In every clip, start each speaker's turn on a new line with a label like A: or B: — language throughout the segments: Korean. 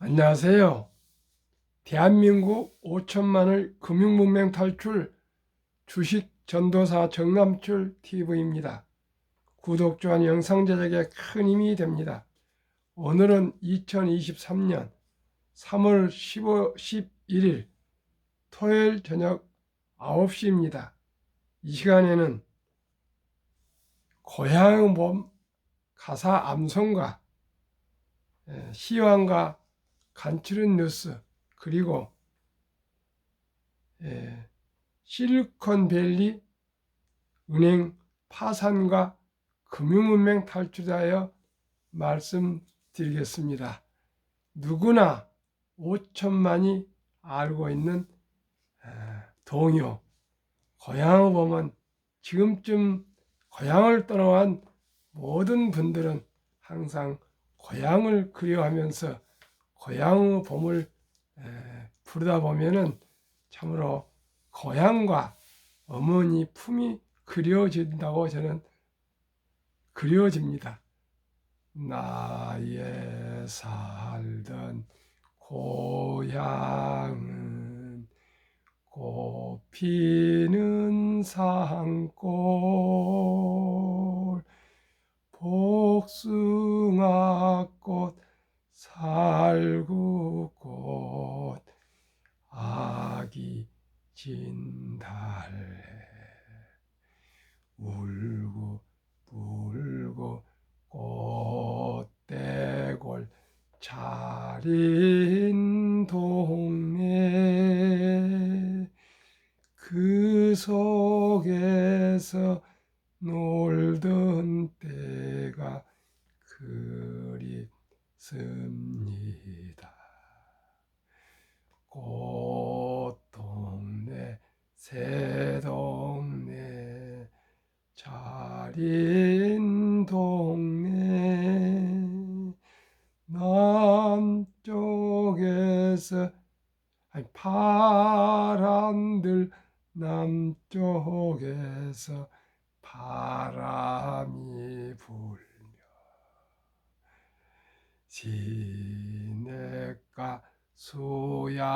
A: 안녕하세요. 대한민국 5천만을 금융문맹 탈출 주식 전도사 정남출 TV입니다. 구독, 좋아요, 영상 제작에 큰 힘이 됩니다. 오늘은 2023년 3월 11일 토요일 저녁 9시입니다. 이 시간에는 고향의 봄 가사 암송가, 시황과 간추린 뉴스, 그리고 실리콘밸리 은행 파산과 금융문맹 탈출하여 말씀드리겠습니다. 누구나 5천만이 알고 있는 동요 고향을 보면 지금쯤 고향을 떠나간 모든 분들은 항상 고향을 그리워하면서 고향의 봄을 부르다 보면은 참으로 고향과 어머니 품이 그리워진다고 저는 그리워집니다. 나의 살던 고향은 꽃피는 산골 복숭아꽃 살구꽃 아기 진달래 울고 불고 꽃대골 차린 동네 그 속에서 놀던 때가 그립습니다. 꽃동네 새동네 차린 동네 남쪽에서 파란들 남쪽에서 바람이 불며 시냇가 수양버들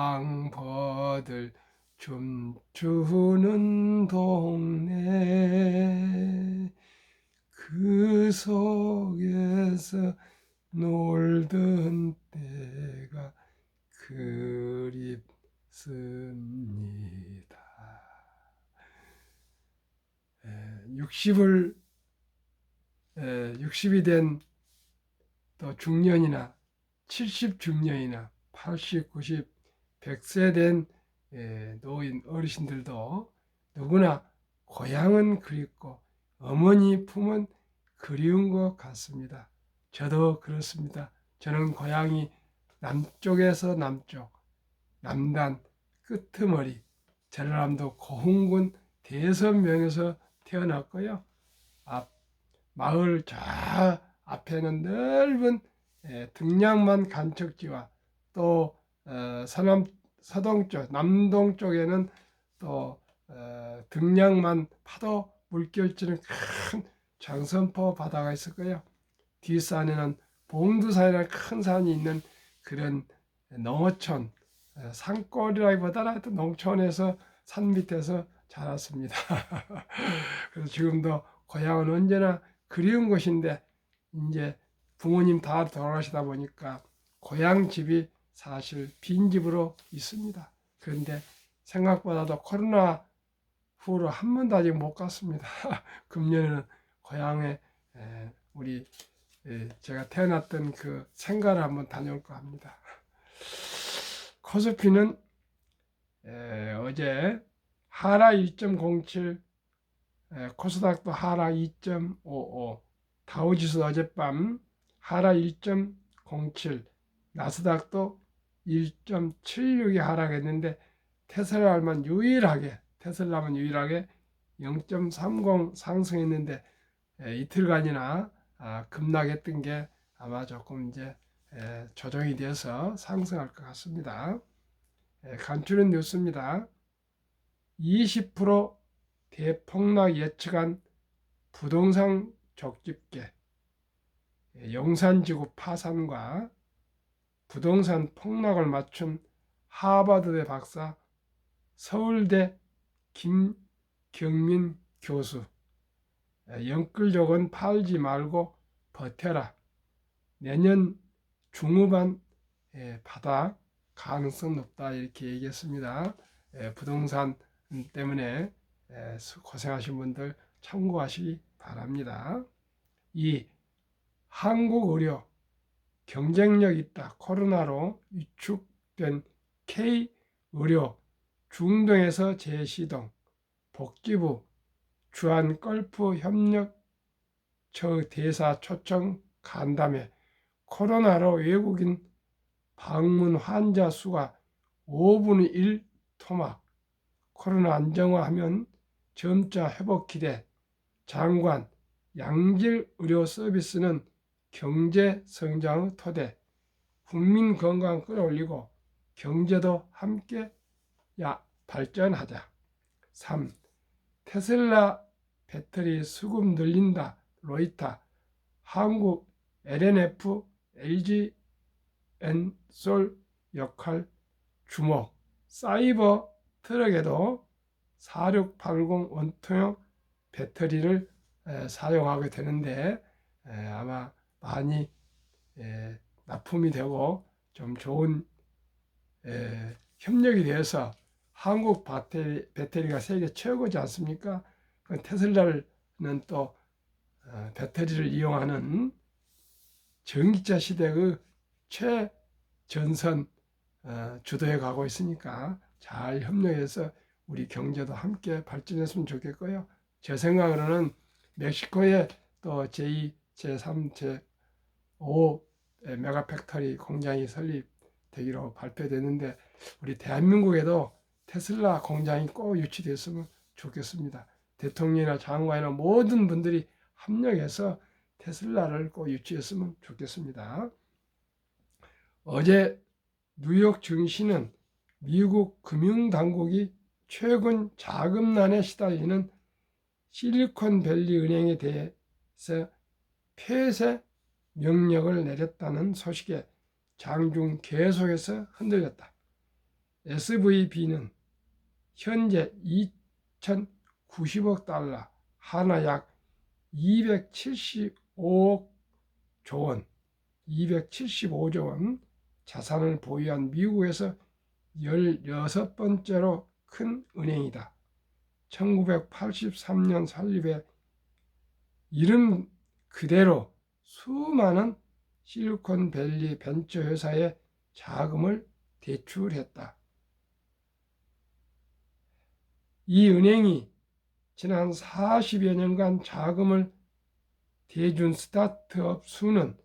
A: 춤추는 동네 그 속에서 놀던 때가 그립습니다. 60이 된 또 중년이나 70 중년이나 80, 90, 100세 된 노인 어르신들도 누구나 고향은 그립고 어머니 품은 그리운 것 같습니다. 저도 그렇습니다. 저는 고향이 남쪽에서 남쪽, 남단 끄트머리, 전라남도 고흥군 대선면에서 태어났고요. 마을 저 앞에는 넓은 등량만 간척지와 또 서동쪽, 남동쪽에는 또 등량만 파도 물결치는 큰 장선포 바다가 있었고요. 뒷산에는 봉두산이라는 큰 산이 있는 그런 농어촌, 산골이라기보다는 농촌에서 산 밑에서 자랐습니다. 그래서 지금도 고향은 언제나 그리운 곳인데 이제 부모님 다 돌아가시다 보니까 고향 집이 사실 빈집으로 있습니다. 그런데 생각보다도 코로나 후로 한 번도 아직 못 갔습니다. 금년에는 고향에 우리 제가 태어났던 그 생가를 한번 다녀올까 합니다. 코스피는 어제 하락 1.07, 코스닥도 하락 2.55, 다우지수 어젯밤 하락 1.07, 나스닥도 1.76이 하락했는데 테슬라만 유일하게 0.30 상승했는데 이틀간이나 급락했던 게 아마 조금 이제 조정이 돼서 상승할 것 같습니다. 간추린 뉴스입니다. 20% 대폭락 예측한 부동산 족집게, 용산지구 파산과 부동산 폭락을 맞춘 하버드대 박사, 서울대 김경민 교수. 영끌족은 팔지 말고 버텨라. 내년 중후반 바닥 가능성 높다 이렇게 얘기했습니다. 부동산 때문에 고생하신 분들 참고하시기 바랍니다. 2. 한국 의료 경쟁력 있다. 코로나로 위축된 K의료 중동에서 재시동. 복지부 주한 걸프 협력처 대사 초청 간담회. 코로나로 외국인 방문 환자 수가 5분의 1 토막. 코로나 안정화하면 점차 회복 기대. 장관, 양질 의료 서비스는 경제 성장의 토대. 국민 건강 끌어올리고 경제도 함께 발전하자. 3. 테슬라 배터리 수급 늘린다. 로이터. 한국 LNF, LG 엔솔 역할 주목. 사이버 트럭에도 4680 원통형 배터리를 사용하게 되는데 아마 많이 납품이 되고 좀 좋은 협력이 되어서 한국 배터리가 세계 최고지 않습니까? 테슬라는 또 배터리를 이용하는 전기차 시대의 최전선 주도해 가고 있으니까 잘 협력해서 우리 경제도 함께 발전했으면 좋겠고요. 제 생각으로는 멕시코에 또 제2, 제3, 제5 메가팩토리 공장이 설립되기로 발표됐는데 우리 대한민국에도 테슬라 공장이 꼭 유치됐으면 좋겠습니다. 대통령이나 장관이나 모든 분들이 합력해서 테슬라를 꼭 유치했으면 좋겠습니다. 어제 뉴욕 증시는 미국 금융당국이 최근 자금난에 시달리는 실리콘밸리 은행에 대해서 폐쇄 명령을 내렸다는 소식에 장중 계속해서 흔들렸다. SVB는 현재 2,090억 달러, 하나 약 275조 원, 275조 원 자산을 보유한 미국에서 16번째로 큰 은행이다. 1983년 설립에 이름 그대로 수많은 실리콘밸리 벤처 회사에 자금을 대출했다. 이 은행이 지난 40여 년간 자금을 대준 스타트업 수는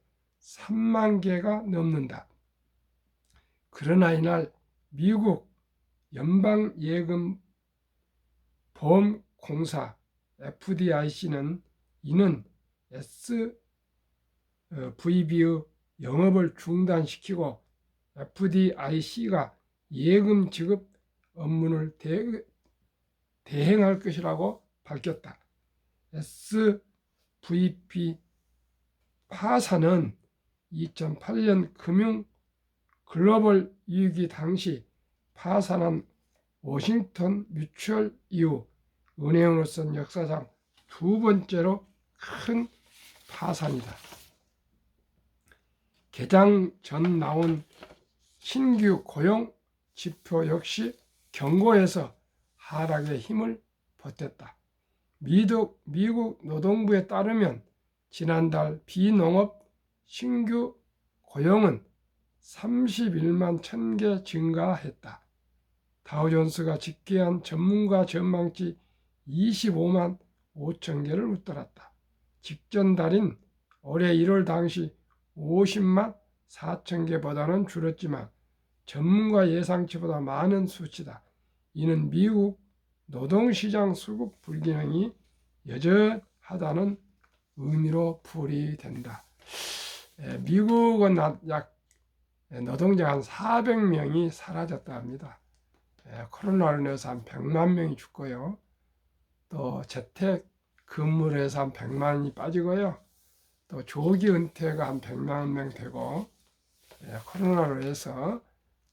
A: 3만 개가 넘는다. 그러나 이날 미국 연방예금보험공사 FDIC는 이는 SVB의 영업을 중단시키고 FDIC가 예금 지급 업무를 대행할 것이라고 밝혔다. SVB 파산은 2008년 금융 글로벌 위기 당시 파산한 워싱턴 뮤추얼 이후 은행으로서는 역사상 두 번째로 큰 파산이다. 개장 전 나온 신규 고용 지표 역시 견고해서 하락의 힘을 보탰다. 미국 노동부에 따르면 지난달 비농업 신규 고용은 31만 1,000개 증가했다. 다우존스가 집계한 전문가 전망치 25만 5천 개를 웃돌았다. 직전 달인 올해 1월 당시 50만 4천 개보다는 줄었지만 전문가 예상치보다 많은 수치다. 이는 미국 노동시장 수급 불균형이 여전하다는 의미로 풀이된다. 미국은 약 노동자 한 400명이 사라졌다 합니다. 코로나로 인해서 한 100만 명이 죽고요. 또 재택 근무를 해서 한 100만이 빠지고요. 또 조기 은퇴가 한 100만 명 되고 코로나로 해서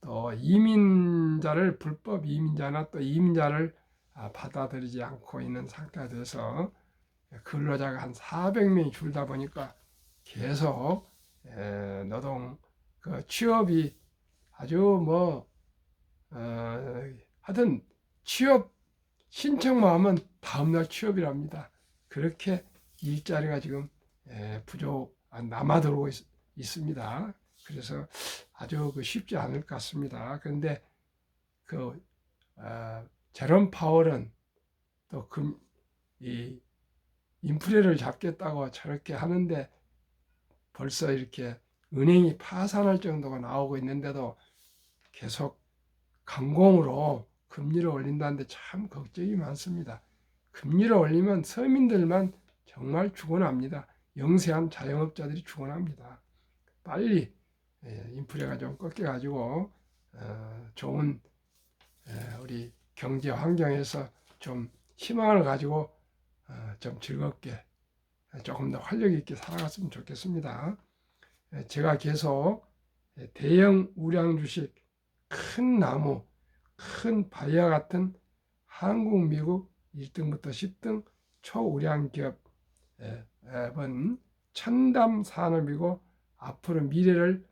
A: 또 이민자를 불법 이민자나 또 이민자를 받아들이지 않고 있는 상태가 돼서 근로자가 한 400명이 줄다 보니까 계속 노동 그 취업이 아주 뭐 하여튼 취업 신청만 하면 다음날 취업이랍니다. 그렇게 일자리가 지금 부족 남아들어오고 있습니다. 그래서 아주 쉽지 않을 것 같습니다. 그런데 그 제롬 파월은 또 이 인플레를 잡겠다고 저렇게 하는데 벌써 이렇게 은행이 파산할 정도가 나오고 있는데도 계속 강공으로 금리를 올린다는데 참 걱정이 많습니다. 금리를 올리면 서민들만 정말 죽어납니다. 영세한 자영업자들이 죽어납니다. 빨리 인플레가 좀 꺾여가지고 좋은 우리 경제 환경에서 좀 희망을 가지고 좀 즐겁게 조금 더 활력 있게 살아갔으면 좋겠습니다. 제가 계속 대형 우량 주식, 큰 나무, 큰 바위와 같은 한국, 미국 1등부터 10등 초우량 기업은 첨단 산업이고 앞으로 미래를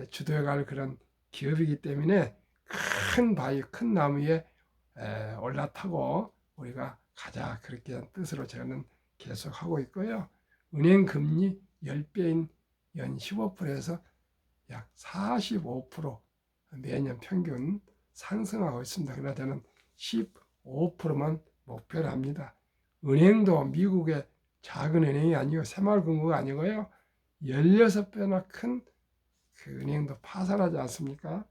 A: 주도해갈 그런 기업이기 때문에 큰 바위, 큰 나무 위에 올라타고 우리가 가자, 그렇게 뜻으로 저는 계속 하고 있고요. 은행 금리 10배인 연 15%에서 약 45% 매년 평균 상승하고 있습니다. 그러나 저는 15%만 목표를 합니다. 은행도 미국의 작은 은행이 아니고 새마을금고가 아니고요. 16배나 큰 그 은행도 파산하지 않습니까?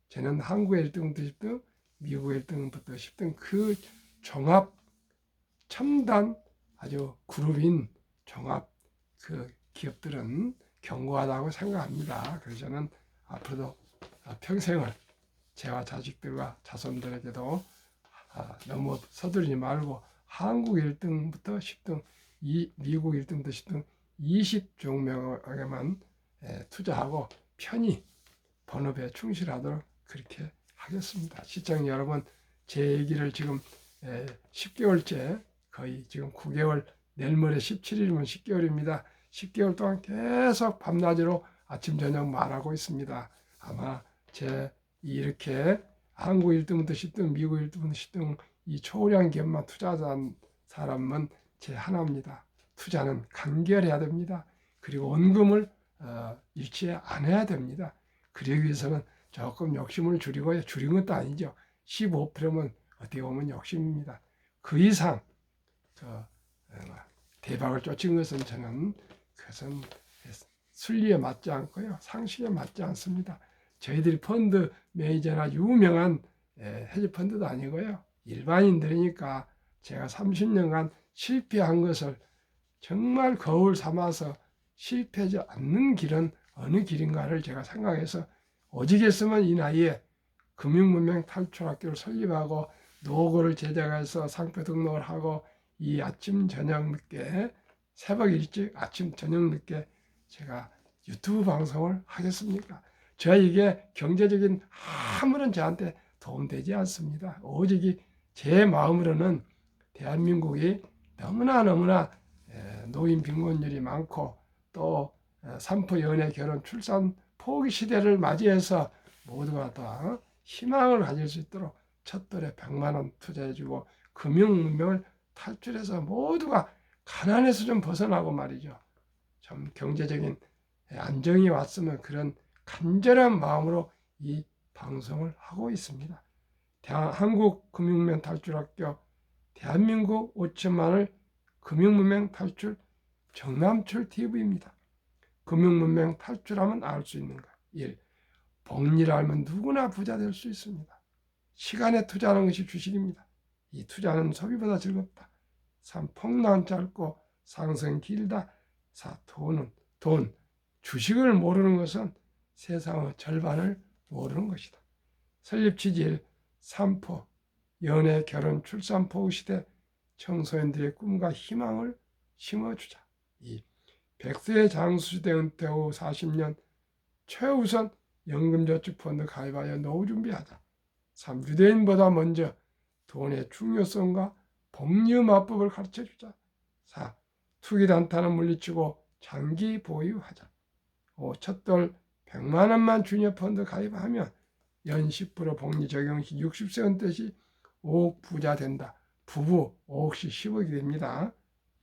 A: 저는 한국의 1등부터 10등, 미국의 1등부터 10등 그 종합 첨단 아주 그룹인 종합 그 기업들은 견고하다고 생각합니다. 그래서 저는 앞으로도 평생을 저와 자식들과 자손들에게도 너무 서두르지 말고 한국 1등부터 10등, 미국 1등부터 10등 20종목에만 투자하고 편히 본업에 충실하도록 그렇게 하겠습니다. 시청자 여러분, 제 얘기를 지금 10개월째 거의 지금 9개월, 내일 모레 17일이면 10개월입니다. 10개월 동안 계속 밤낮으로 아침 저녁 말하고 있습니다. 아마 제 이렇게 한국 1등부터 10등, 미국 1등부터 10등 이 초우량 기업만 투자한 사람은 제 하나입니다. 투자는 간결해야 됩니다. 그리고 원금을 잃지 않아야 됩니다. 그러기 위해서는 조금 욕심을 줄이고요. 줄인 것도 아니죠. 15%면 어떻게 보면 욕심입니다. 그 이상 대박을 쫓은 것은 저는 그것은 순리에 맞지 않고요. 상식에 맞지 않습니다. 저희들이 펀드 매니저나 유명한 헤지 펀드도 아니고요. 일반인들이니까 제가 30년간 실패한 것을 정말 거울 삼아서 실패하지 않는 길은 어느 길인가를 제가 생각해서 오직했으면 이 나이에 금융문명 탈출학교를 설립하고 노고를 제작해서 상표 등록을 하고 이 아침 저녁 늦게 새벽 일찍 아침 저녁 늦게 제가 유튜브 방송을 하겠습니까? 저에게 경제적인 아무런 저한테 도움되지 않습니다. 오직 제 마음으로는 대한민국이 너무나 노인 빈곤율이 많고 또 산포 연애 결혼 출산 포기 시대를 맞이해서 모두가 다 희망을 가질 수 있도록 첫돌에 100만 원 투자해주고 금융문명을 탈출해서 모두가 가난에서 좀 벗어나고 말이죠. 좀 경제적인 안정이 왔으면 그런 간절한 마음으로 이 방송을 하고 있습니다. 한국 금융문명 탈출학교 대한민국 5천만을 금융문명 탈출 정남철 TV입니다. 금융문명 탈출하면 알 수 있는가? 1. 복리를 알면 누구나 부자 될 수 있습니다. 시간에 투자하는 것이 주식입니다. 이 투자는 소비보다 즐겁다. 3. 폭락은 짧고 상승은 길다. 4. 돈. 주식을 모르는 것은 세상의 절반을 모르는 것이다. 설립 취지 1. 3포. 연애, 결혼, 출산, 포구 시대 청소년들의 꿈과 희망을 심어주자. 2. 백세 장수시대 은퇴 후 40년 최우선 연금저축펀드 가입하여 노후 준비하자. 3. 유대인보다 먼저 돈의 중요성과 법률마법을 가르쳐주자. 4. 투기단타는 물리치고 장기 보유하자. 5. 첫돌 100만 원만 주녀펀드 가입하면 연 10% 복리 적용 시 60세 은퇴 시 5억 부자 된다. 부부 5억씩 10억이 됩니다.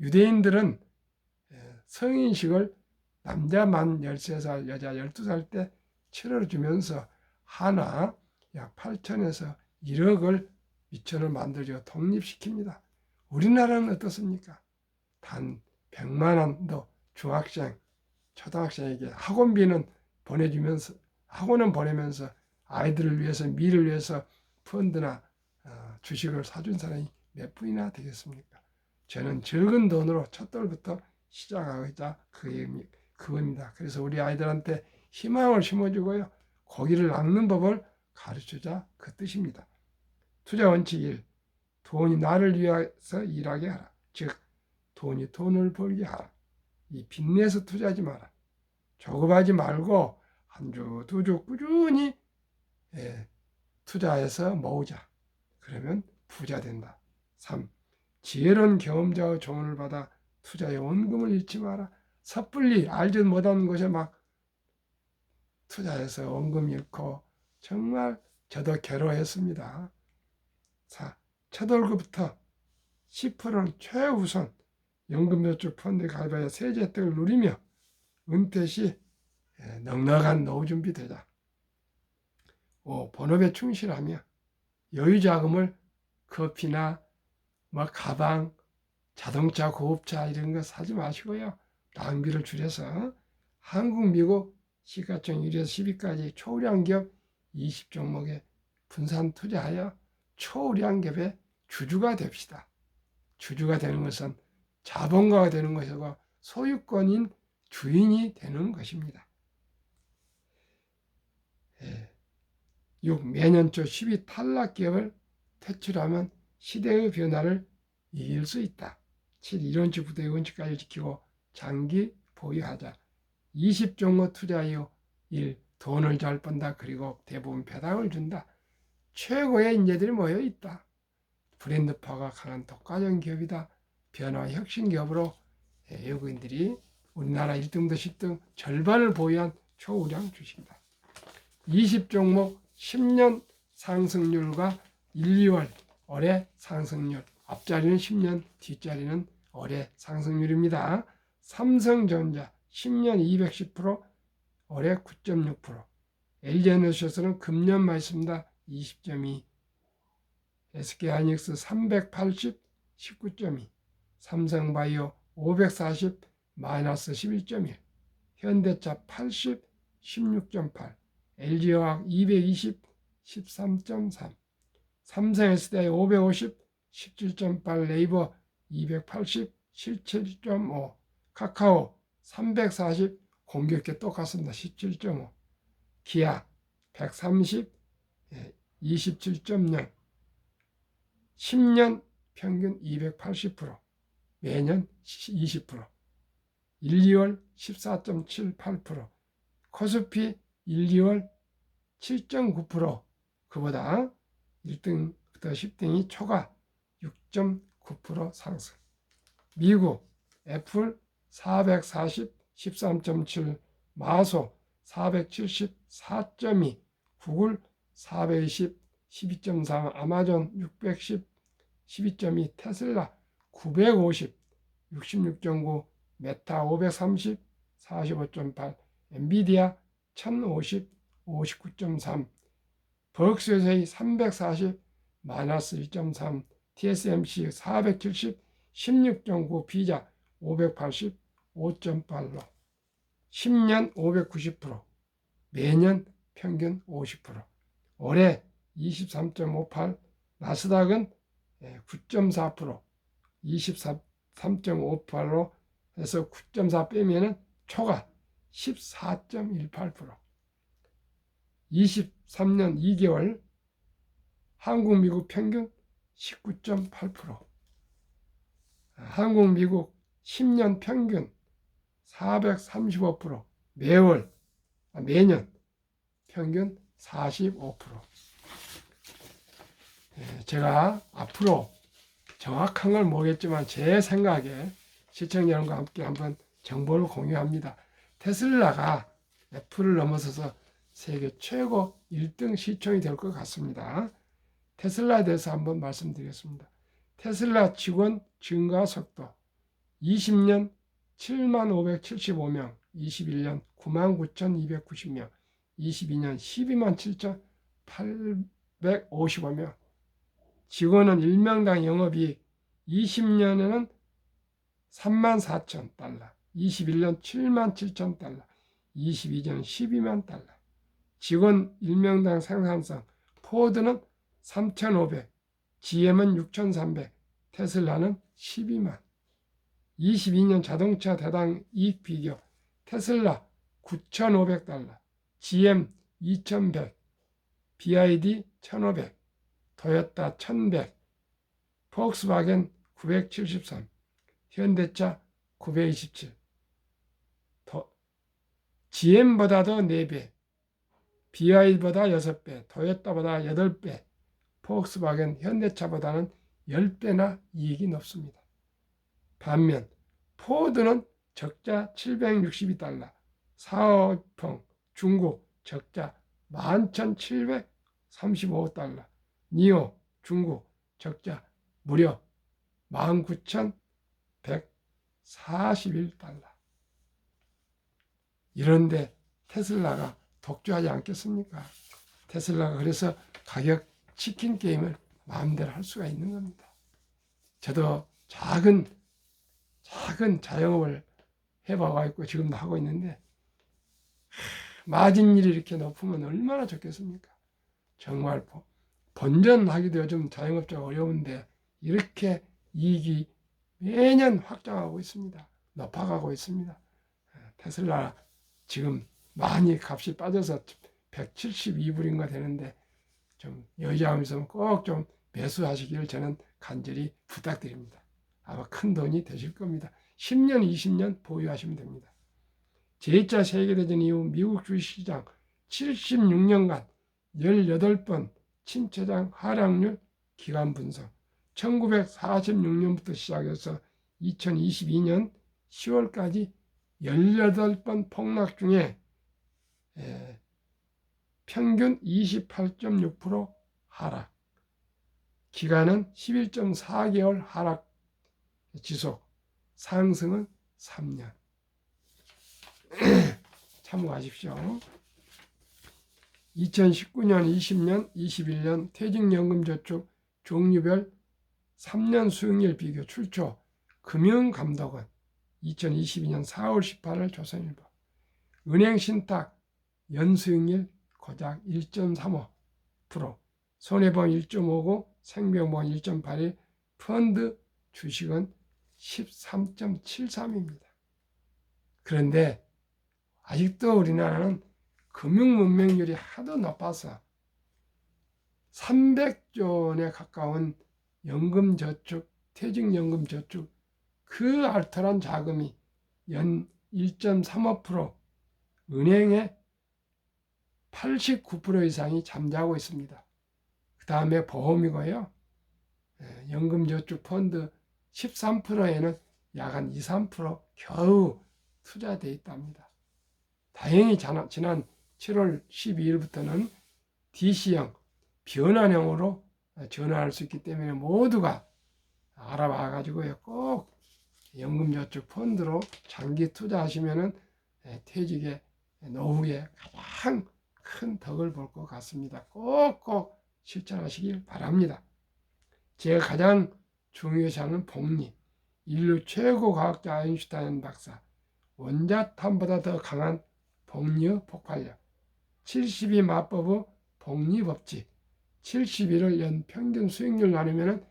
A: 유대인들은 성인식을 남자 만 13살, 여자 12살 때 치러주면서 하나 약 8천에서 1억을 미천을 만들어 독립시킵니다. 우리나라는 어떻습니까? 단 100만 원도 중학생, 초등학생에게 학원비는 보내주면서 학원은 보내면서 아이들을 위해서 미래를 위해서 펀드나 주식을 사준 사람이 몇 분이나 되겠습니까? 저는 적은 돈으로 첫 돌부터 시작하자 그겁니다. 그래서 우리 아이들한테 희망을 심어주고요. 고기를 낚는 법을 가르치자 그 뜻입니다. 투자 원칙 1. 돈이 나를 위해서 일하게 하라. 즉 돈이 돈을 벌게 하라. 이 빚내서 투자하지 마라. 조급하지 말고 한 주, 두 주 꾸준히 투자해서 모으자. 그러면 부자 된다. 3. 지혜로운 경험자의 조언을 받아 투자에 원금을 잃지 마라. 섣불리 알지 못하는 것에 막 투자해서 원금 잃고 정말 저도 괴로워했습니다. 4. 첫 월급부터 10%는 최우선 연금저축 펀드에 가입하여 세제 혜택을 누리며 은퇴 시 넉넉한 노후 준비되자. 5. 본업에 충실하며 여유자금을 커피나 가방, 자동차, 고급차 이런 거 사지 마시고요. 낭비를 줄여서 한국, 미국 시가총 1에서 10위까지 초우량 기업 20종목에 분산 투자하여 초우량 기업의 주주가 됩시다. 주주가 되는 것은 자본가가 되는 것이고 소유권인 주인이 되는 것입니다. 6. 매년 초 10위 탈락 기업을 퇴출하면 시대의 변화를 이길 수 있다. 7. 이론칙부터 원칙까지 지키고 장기 보유하자. 20종목 투자 이후 1. 돈을 잘 번다. 그리고 대부분 배당을 준다. 최고의 인재들이 모여 있다. 브랜드파가 강한 독과점 기업이다. 변화 혁신 기업으로 외국인들이 우리나라 1등부터 10등 절반을 보유한 초우량 주식이다. 20종목 10년 상승률과 1, 2월 올해 상승률, 앞자리는 10년, 뒷자리는 올해 상승률입니다. 삼성전자 10년 210%, 올해 9.6%. LG에너지에서는 금년만 있습니다. 20.2. SK하이닉스 380, 19.2. 삼성바이오 540, 마이너스 11.1. 현대차 80, 16.8. LG화학 220, 13.3. 삼성 SDI 550, 17.8. 네이버 280, 17.5. 카카오 340, 공교롭게 똑같습니다. 17.5. 기아 130, 27.0. 10년 평균 280%, 매년 20%. 1, 2월 14.78%. 코스피 1, 2월 7.9%. 그보다 1등부터 10등이 초과 6.9% 상승. 미국 애플 440, 13.7. 마소 470, 4.2. 구글 420, 12.3. 아마존 610, 12.2. 테슬라 950, 66.9. 메타 530, 45.8. 엔비디아 1050, 59.3. 버크셔의 340, 마이너스 1.3. TSMC 470, 16.9. 비자 580, 5.8로 10년 590%, 매년 평균 50%. 올해 23.58. 나스닥은 9.4%, 23.58로 해서 9.4 빼면은 초과 14.18%. 23년 2개월 한국 미국 평균 19.8%. 한국 미국 10년 평균 435%. 매월 매년 평균 45%. 제가 앞으로 정확한 걸 모르겠지만 제 생각에 시청자 여러분과 함께 한번 정보를 공유합니다. 테슬라가 애플을 넘어서서 세계 최고 1등 시총이 될 것 같습니다. 테슬라에 대해서 한번 말씀드리겠습니다. 테슬라 직원 증가 속도 20년 7575명, 21년 99,290명, 22년 127,855명, 직원은 1명당 영업이익 20년에는 34,000달러, 21년 77,000달러, 22년 12만 달러. 직원 1명당 생산성, 포드는 3,500, GM은 6,300, 테슬라는 12만. 22년 자동차 대당 이익 비교, 테슬라 9,500달러, GM 2,100, BYD 1,500, 토요타 1,100, 폭스바겐 973, 현대차 927, GM보다도 4배, BYD보다 6배, 토요타보다 8배, 폭스바겐, 현대차보다는 10배나 이익이 높습니다. 반면 포드는 적자 762달러, 사업형 중국 적자 11,735달러, 니오 중국 적자 무려 19,141달러. 이런데 테슬라가 독주하지 않겠습니까? 테슬라가 그래서 가격 치킨 게임을 마음대로 할 수가 있는 겁니다. 저도 작은 자영업을 해봐가 있고 지금도 하고 있는데 마진율이 이렇게 높으면 얼마나 좋겠습니까? 정말 본전하기도 요즘 자영업자가 어려운데 이렇게 이익이 매년 확장하고 있습니다. 높아가고 있습니다. 테슬라 지금 많이 값이 빠져서 172불인가 되는데 좀 여유자금 있으면 꼭 좀 매수하시기를 저는 간절히 부탁드립니다. 아마 큰 돈이 되실 겁니다. 10년, 20년 보유하시면 됩니다. 제2차 세계대전 이후 미국 주식시장 76년간 18번 침체장 하락률 기간 분석, 1946년부터 시작해서 2022년 10월까지 18번 폭락 중에 평균 28.6% 하락, 기간은 11.4개월 하락 지속, 상승은 3년. 참고하십시오. 2019년, 20년, 21년 퇴직연금저축 종류별 3년 수익률 비교 출처 금융감독원 2022년 4월 18일 조선일보. 은행신탁 연수익률 고작 1.35%, 손해보험 1.59, 생명보험 1.81, 펀드 주식은 13.73입니다. 그런데 아직도 우리나라는 금융문맹률이 하도 높아서 300조 원에 가까운 연금저축, 퇴직연금저축 그 알토란 자금이 연 1.35%, 은행의 89% 이상이 잠자고 있습니다. 그 다음에 보험이고요. 연금저축 펀드 13%에는 약 한 2, 3% 겨우 투자되어 있답니다. 다행히 지난 7월 12일부터는 DC형, 변환형으로 전환할 수 있기 때문에 모두가 알아봐가지고요. 꼭 연금저축 펀드로 장기 투자하시면은 퇴직의 노후에 가장 큰 덕을 볼 것 같습니다. 꼭꼭 실천하시길 바랍니다. 제가 가장 중요시하는 복리, 인류 최고 과학자 아인슈타인 박사, 원자탄보다 더 강한 복리의 폭발력, 72 마법의 복리 법칙, 71을 연 평균 수익률 나누면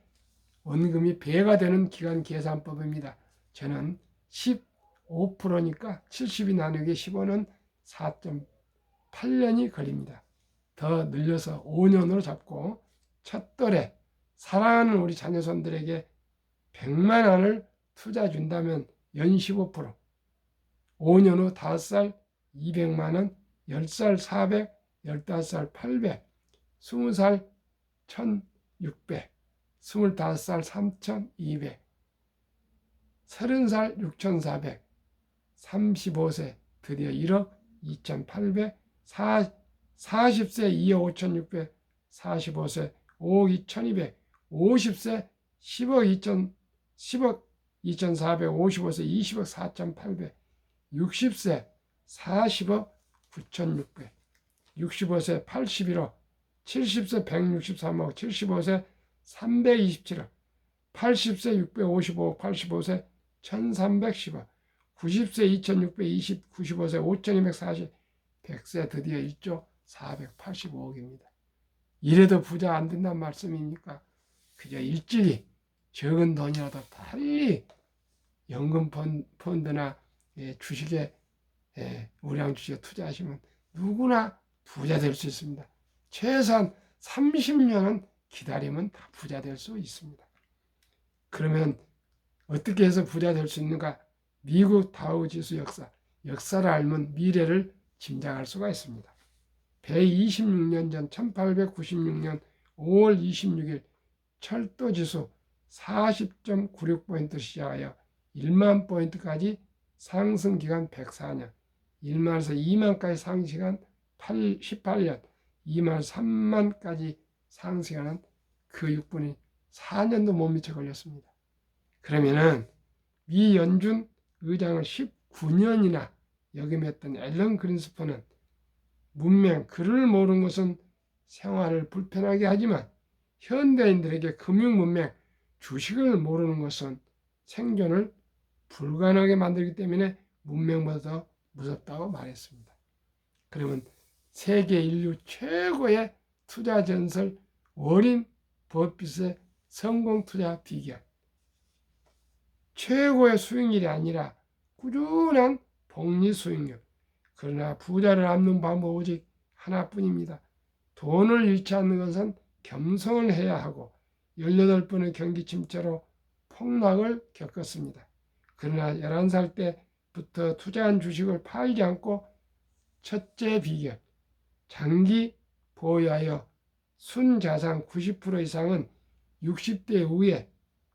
A: 원금이 배가 되는 기간 계산법입니다. 저는 15%니까 72 나누기 15는 4.8년이 걸립니다. 더 늘려서 5년으로 잡고 첫 돌에 사랑하는 우리 자녀손들에게 100만 원을 투자 준다면 연 15%, 5년 후 5살 200만 원, 10살 400, 15살 800, 20살 1600, 25살 3200, 30살 6400, 35세 드디어 1억 2800, 40세 2억 5600, 45세 5억 2200, 50세 10억 2400, 55세 20억 4800, 60세 40억 9600, 65세 81억, 70세 163억, 75세 327억, 80세 655억, 85세 1310억, 90세 2620, 95세 5240, 100세 드디어 1조 485억입니다. 이래도 부자 안 된단 말씀입니까? 그저 일찍이 적은 돈이라도 달리 연금 펀드나 주식에 우량 주식에 투자하시면 누구나 부자 될 수 있습니다. 최소한 30년은 기다리면 다 부자 될 수 있습니다. 그러면 어떻게 해서 부자 될 수 있는가? 미국 다우지수 역사를 알면 미래를 짐작할 수가 있습니다. 126년 전 1896년 5월 26일 철도지수 40.96포인트 시작하여 1만 포인트까지 상승기간 104년, 1만에서 2만까지 상승기간 18년, 2만 3만까지 상승하는 그 6분이 4년도 못 미쳐 걸렸습니다. 그러면은 미 연준 의장을 19년이나 역임했던 앨런 그린스펀은 문맹, 글을 모르는 것은 생활을 불편하게 하지만 현대인들에게 금융문맹, 주식을 모르는 것은 생존을 불가능하게 만들기 때문에 문맹보다 더 무섭다고 말했습니다. 그러면 세계 인류 최고의 투자 전설 워린 버핏의 성공 투자 비결. 최고의 수익률이 아니라 꾸준한 복리 수익률. 그러나 부자를 얻는 방법 오직 하나뿐입니다. 돈을 잃지 않는 것은 겸손을 해야 하고 18번의 경기 침체로 폭락을 겪었습니다. 그러나 11살 때부터 투자한 주식을 팔지 않고 첫째 비결, 장기 보유하여 순자산 90% 이상은 60대 이후에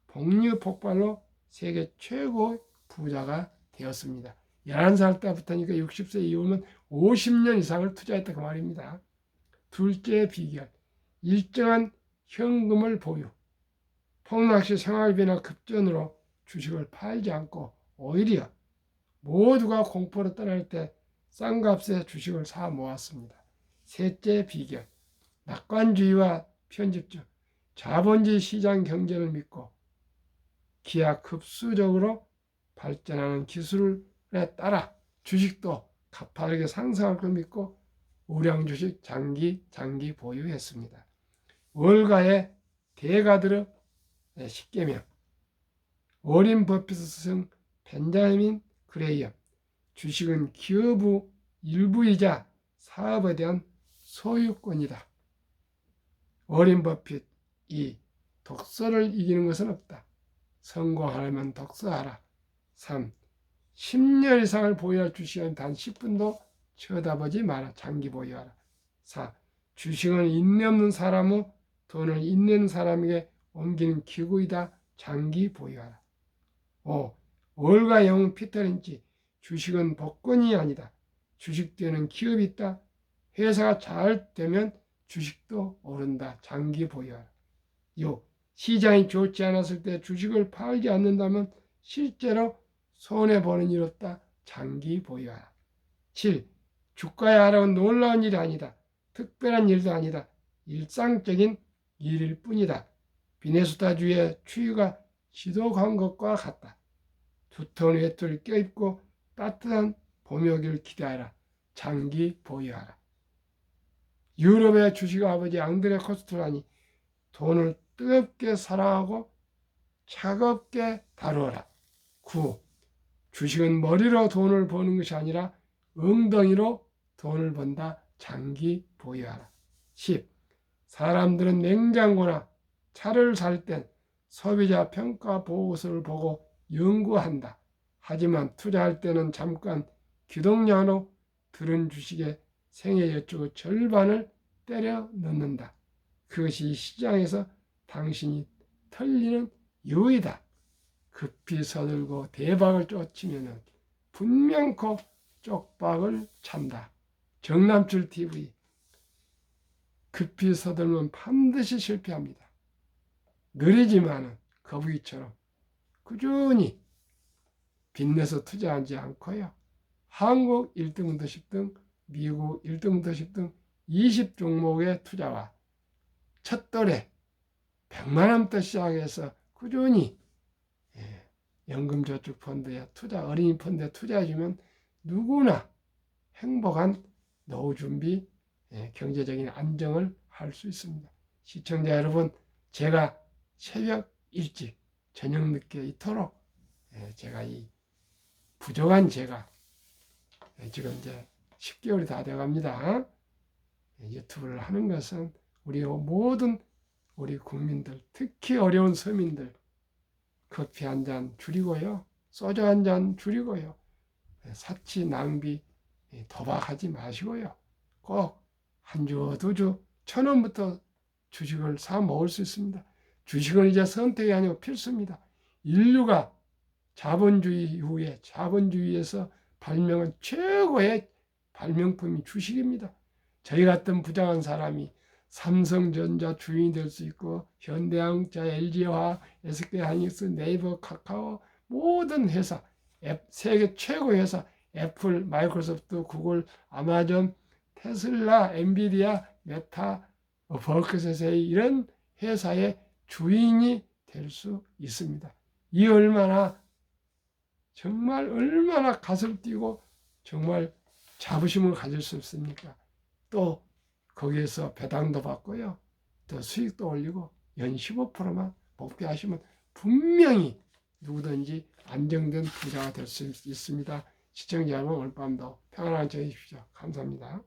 A: 복리 폭발로 세계 최고 부자가 되었습니다. 11살 때부터니까 60세 이후면 50년 이상을 투자했다 그 말입니다. 둘째 비결, 일정한 현금을 보유. 폭락시 생활비나 급전으로 주식을 팔지 않고 오히려 모두가 공포로 떠날 때 싼 값에 주식을 사 모았습니다. 셋째 비결, 낙관주의와 편집주, 자본주의 시장 경제를 믿고 기하급수적으로 발전하는 기술에 따라 주식도 가파르게 상승할 걸 믿고 우량 주식 장기 보유했습니다. 월가의 대가들의 10계명, 워린 버핏 스승 벤자민 그레이엄, 주식은 기업의 일부이자 사업에 대한 소유권이다. 워린 버핏이 독서를 이기는 것은 없다. 성공하려면 독서하라. 3. 10년 이상을 보유할 주식은 단 10분도 쳐다보지 마라. 장기 보유하라. 4. 주식은 인내 없는 사람의 돈을 인내 있는 사람에게 옮기는 기구이다. 장기 보유하라. 5. 월가 영웅 피터 린치, 주식은 복권이 아니다. 주식 되는 기업이 있다. 회사가 잘 되면 주식도 오른다. 장기 보유하라. 6. 시장이 좋지 않았을 때 주식을 팔지 않는다면 실제로 손해보는 일 없다. 장기 보유하라. 7. 주가의 하락은 놀라운 일이 아니다. 특별한 일도 아니다. 일상적인 일일 뿐이다. 비네수다주의 추위가 지독한 것과 같다. 두터운 외투를 껴입고 따뜻한 봄이 오기를 기대하라. 장기 보유하라. 유럽의 주식 아버지 앙드레 코스트라니, 돈을 뜨겁게 사랑하고 차갑게 다루어라. 9. 주식은 머리로 돈을 버는 것이 아니라 엉덩이로 돈을 번다. 장기 보유하라. 10. 사람들은 냉장고나 차를 살 땐 소비자 평가 보고서를 보고 연구한다. 하지만 투자할 때는 잠깐 기동량으로 들은 주식에 생애 여축의 절반을 때려 넣는다. 그것이 시장에서 당신이 털리는 이유이다. 급히 서둘고 대박을 쫓으면 분명코 쪽박을 찬다. 정남출 TV. 급히 서둘면 반드시 실패합니다. 느리지만은 거북이처럼 꾸준히 빚내서 투자하지 않고요. 한국 1등부터 10등, 미국 1등부터 10등 20종목의 투자와 첫돌에 100만 원부터 시작해서 꾸준히 연금저축펀드에 투자, 어린이 펀드에 투자해주면 누구나 행복한 노후 준비, 경제적인 안정을 할 수 있습니다. 시청자 여러분, 제가 새벽 일찍, 저녁 늦게 이토록 제가 이 부족한 제가 지금 이제 10개월이 다 돼갑니다. 유튜브를 하는 것은 우리 모든 우리 국민들, 특히 어려운 서민들 커피 한 잔 줄이고요, 소주 한 잔 줄이고요, 사치 낭비 도박하지 마시고요, 꼭 한 주, 두 주, 1,000원부터 주식을 사 먹을 수 있습니다. 주식은 이제 선택이 아니고 필수입니다. 인류가 자본주의 이후에 자본주의에서 발명한 최고의 발명품이 주식입니다. 저희 같은 부장한 사람이 삼성전자 주인이 될 수 있고 현대자동차, LG화학, SK하이닉스, 네이버, 카카오 모든 회사, 세계 최고 회사 애플, 마이크로소프트, 구글, 아마존, 테슬라, 엔비디아, 메타, 버크셔세이 이런 회사의 주인이 될 수 있습니다. 이 정말 얼마나 가슴 뛰고 정말 자부심을 가질 수 있습니까? 또 거기에서 배당도 받고요, 또 수익도 올리고 연 15%만 목표하시면 분명히 누구든지 안정된 부자가 될 수 있습니다. 시청자 여러분, 오늘 밤도 평안한 저녁 주십시오. 감사합니다.